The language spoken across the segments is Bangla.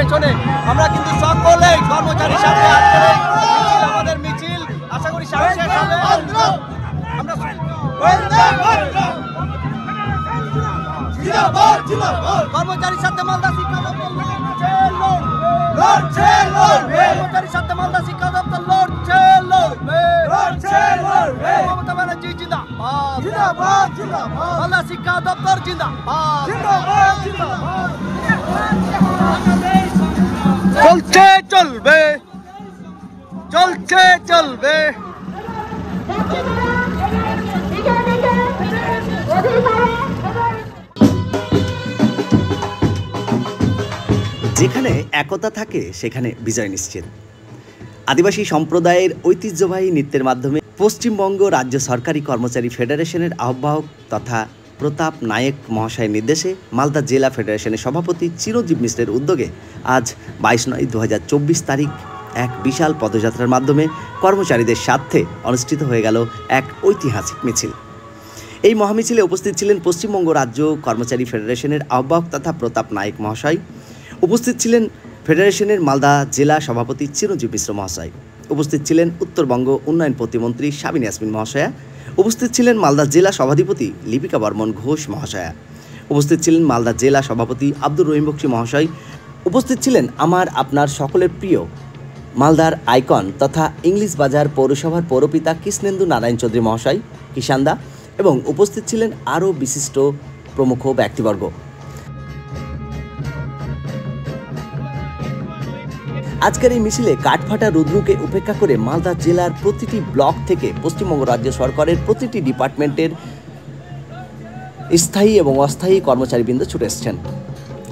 পেছনে আমরা কিন্তু সকলেই কর্মচারীর সাথে আমাদের মিছিল আশা করি সাহসের সাথে আমরা কর্মচারীর সাথে মালদা শিক্ষা দপ্তর লড়ছে কর্মচারীর সাথে মালদা শিক্ষা দপ্তর লড়ছে মমতা ব্যানার্জি জিন্দাবাদ মালদা শিক্ষা দপ্তর জিন্দাবাদ চলছে চলবে যেখানে একতা থাকে সেখানে বিজয় নিশ্চিত। আদিবাসী সম্প্রদায়ের ঐতিহ্যবাহী নৃত্যের মাধ্যমে পশ্চিমবঙ্গ রাজ্য সরকারি কর্মচারী ফেডারেশনের আহ্বায়ক তথা প্রতাপ নায়েক মহাশয়ের নির্দেশে মালদা জেলা ফেডারেশনের সভাপতি চিরঞ্জীব মিশ্রের উদ্যোগে আজ 22/9/2024 তারিখ এক বিশাল পদযাত্রার মাধ্যমে কর্মচারীদের স্বার্থে অনুষ্ঠিত হয়ে গেল এক ঐতিহাসিক মিছিল। এই মহামিছিলে উপস্থিত ছিলেন পশ্চিমবঙ্গ রাজ্য কর্মচারী ফেডারেশনের আহ্বায়ক তথা প্রতাপ নায়েক মহাশয়, উপস্থিত ছিলেন ফেডারেশনের মালদা জেলা সভাপতি চিরঞ্জীব মিশ্র মহাশয়, উপস্থিত ছিলেন উত্তরবঙ্গ উন্নয়ন প্রতিমন্ত্রী সাবিনা ইয়াসমিন মহাশয়া, উপস্থিত ছিলেন মালদা জেলা সভাধিপতি লিপিকা বর্মন ঘোষ মহাশয়া, উপস্থিত ছিলেন মালদা জেলা সভাপতি আব্দুর রহিম বক্সি মহাশয়, উপস্থিত ছিলেন আমার আপনার সকলের প্রিয় মালদার আইকন তথা ইংলিশ বাজার পৌরসভার পৌরপিতা কৃষ্ণেন্দু নারায়ণ চৌধুরী মহাশয় কিষান্দা এবং উপস্থিত ছিলেন আরও বিশিষ্ট প্রমুখ ব্যক্তিবর্গ। আজকের এই মিছিলে কাঠফাটা রৌদ্রকে উপেক্ষা করে মালদা জেলার প্রতিটি ব্লক থেকে পশ্চিমবঙ্গ রাজ্য সরকারের প্রতিটি ডিপার্টমেন্টের স্থায়ী এবং অস্থায়ী কর্মচারীবৃন্দ ছুটে এসেছেন।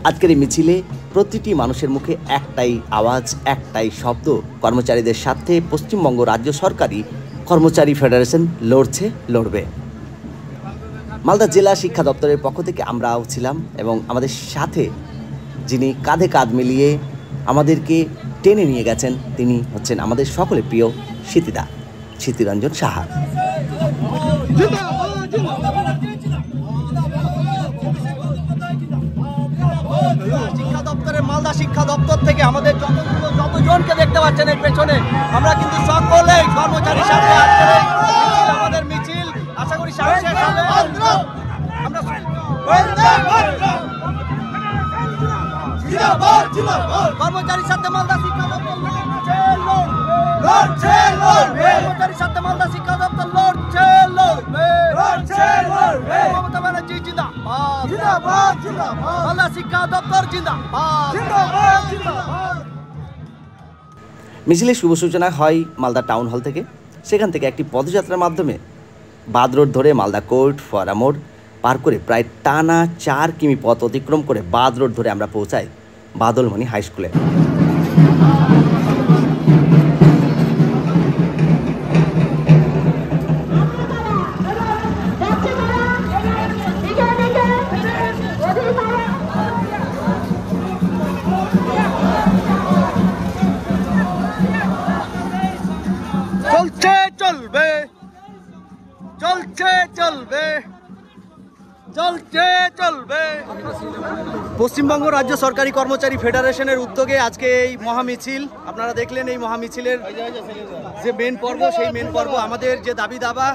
আজকের এই মিছিলে প্রতিটি মানুষের মুখে একটাই আওয়াজ, একটাই শব্দ, কর্মচারীদের স্বার্থে পশ্চিমবঙ্গ রাজ্য সরকারি কর্মচারী ফেডারেশন লড়বে। মালদা জেলা শিক্ষা দপ্তরের পক্ষ থেকে আমরাও ছিলাম এবং আমাদের সাথে যিনি কাঁধে কাঁধ মিলিয়ে আমাদেরকে টেনে নিয়ে গেছেন তিনি হচ্ছেন আমাদের সকলের প্রিয় স্মৃতিরঞ্জন সাহা। শিক্ষা দপ্তরের মালদা শিক্ষা দপ্তর থেকে আমাদের যতজনকে দেখতে পাচ্ছেন এর পেছনে আমরা কিন্তু সকলেই কর্মচারীর সাথে আমাদের মিছিল আশা করি সাহসের সাথে আমরা কর্মচারীর সাথে মালদা শিক্ষা দপ্তর লড়ছে কর্মচারীর সাথে মালদা শিক্ষা দপ্তর লড়ছে মমতা ব্যানার্জি জিন্দাবাদ মালদা শিক্ষা দপ্তর জিন্দাবাদ। মিছিলের শুভ সূচনা হয় মালদা টাউন হল থেকে। সেখান থেকে একটি পদযাত্রার মাধ্যমে বাদ রোড ধরে মালদা কোর্ট ফোয়ারা মোড় পার করে প্রায় টানা 4 কিমি পথ অতিক্রম করে বাদ রোড ধরে আমরা পৌঁছাই বাদলমণি হাই স্কুলে। চলবে পশ্চিমবঙ্গ রাজ্য সরকারি কর্মচারী ফেডারেশনের উদ্যোগে আজকে এই মহামিছিল আপনারা দেখলেন। এই মহামিছিলের যে মেন পর্ব, সেই মেন পর্ব আমাদের যে দাবি দাবা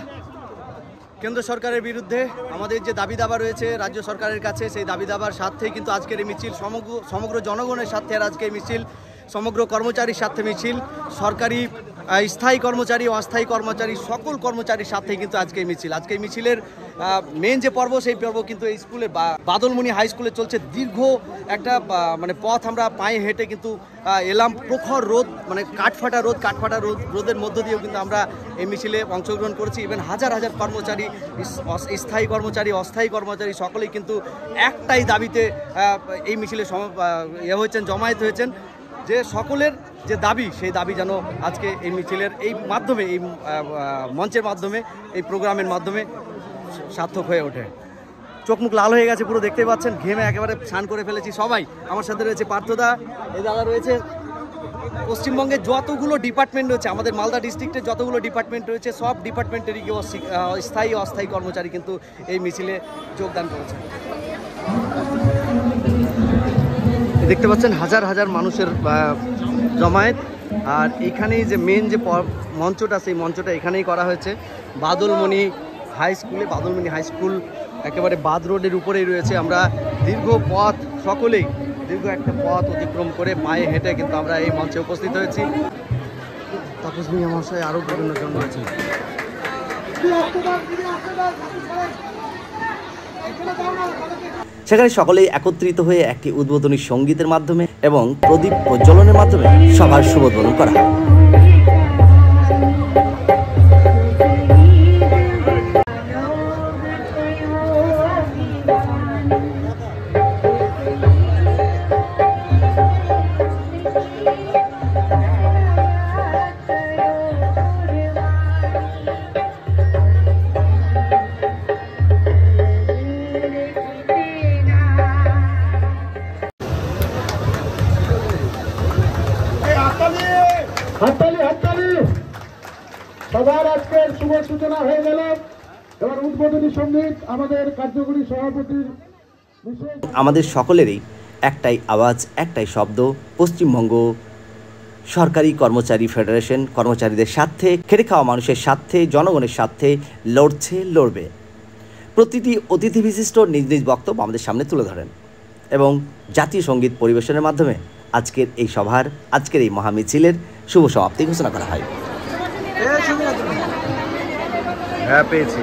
কেন্দ্র সরকারের বিরুদ্ধে আমাদের যে দাবি দাবা রয়েছে রাজ্য সরকারের কাছে, সেই দাবি দাবার স্বার্থেই কিন্তু আজকের এই মিছিল, সমগ্র জনগণের স্বার্থে আজকে এই মিছিল, সমগ্র কর্মচারীর স্বার্থে মিছিল, সরকারি স্থায়ী কর্মচারী অস্থায়ী কর্মচারী সকল কর্মচারীর স্বার্থেই কিন্তু আজকে এই মিছিল। আজকে এই মিছিলের মেন যে পর্ব, সেই পর্ব কিন্তু এই স্কুলে বাদলমণি হাই স্কুলে চলছে। দীর্ঘ একটা মানে পথ আমরা পায়ে হেঁটে কিন্তু এলাম। প্রখর রোদ, মানে কাঠফাটা রোদের মধ্য দিয়েও কিন্তু আমরা এই মিছিলে অংশগ্রহণ করেছি। ইভেন হাজার হাজার কর্মচারী, স্থায়ী কর্মচারী অস্থায়ী কর্মচারী সকলেই কিন্তু একটাই দাবিতে এই মিছিলে জমায়েত হয়েছেন যে সকলের যে দাবি, সেই দাবি যেন আজকে এই মিছিলের এই মাধ্যমে, এই মঞ্চের মাধ্যমে, এই প্রোগ্রামের মাধ্যমে সার্থক হয়ে ওঠে। চোখ মুখ লাল হয়ে গেছে পুরো, দেখতেই পাচ্ছেন, ঘেমে একেবারে স্নান করে ফেলেছি সবাই। আমার সাথে রয়েছে পার্থদা, এই দাদা রয়েছে। পশ্চিমবঙ্গের যতগুলো ডিপার্টমেন্ট রয়েছে, আমাদের মালদা ডিস্ট্রিক্টের যতগুলো ডিপার্টমেন্ট রয়েছে, সব ডিপার্টমেন্টেরই কেউ স্থায়ী অস্থায়ী কর্মচারী কিন্তু এই মিছিলে যোগদান করেছে। দেখতে পাচ্ছেন হাজার হাজার মানুষের জমায়েত। আর এখানেই যে মেন যে মঞ্চটা, সেই মঞ্চটা এখানেই করা হয়েছে বাদলমণি হাই স্কুলে। বাদলমণি হাই স্কুল একেবারে বাদ রোডের উপরেই রয়েছে। আমরা দীর্ঘ পথ, সকলেই দীর্ঘ একটা পথ অতিক্রম করে পায়ে হেঁটে কিন্তু আমরা এই মঞ্চে উপস্থিত হয়েছি। তাপস মিয়া মহাশয় আরও বিভিন্ন জন রয়েছেন। সেখানে সকলেই একত্রিত হয়ে একটি উদ্বোধনী সঙ্গীতের মাধ্যমে এবং প্রদীপ প্রজ্বলনের মাধ্যমে সভার শুভোদ্বোধন করা হয়। হাততালি সবার আজকের শুভ সূচনা হয়ে গেল। এবার উদ্বোধনী সঙ্গীত আমাদের কার্যকরী সভাপতির আমাদের সকলেরই একটাই আওয়াজ, একটাই শব্দ, পশ্চিমবঙ্গ সরকারি কর্মচারী ফেডারেশন কর্মচারীদের স্বার্থে, খেটে খাওয়া মানুষের স্বার্থে, জনগণের স্বার্থে লড়বে। প্রতিটি অতিথি বিশিষ্ট নিজ নিজ বক্তব্য আমাদের সামনে তুলে ধরেন এবং জাতীয় সঙ্গীত পরিবেশনের মাধ্যমে আজকের এই সভার, আজকের এই মহামিছিলের শুভ সমাপ্তি ঘোষণা করা হয়। হ্যাঁ, পেয়েছি।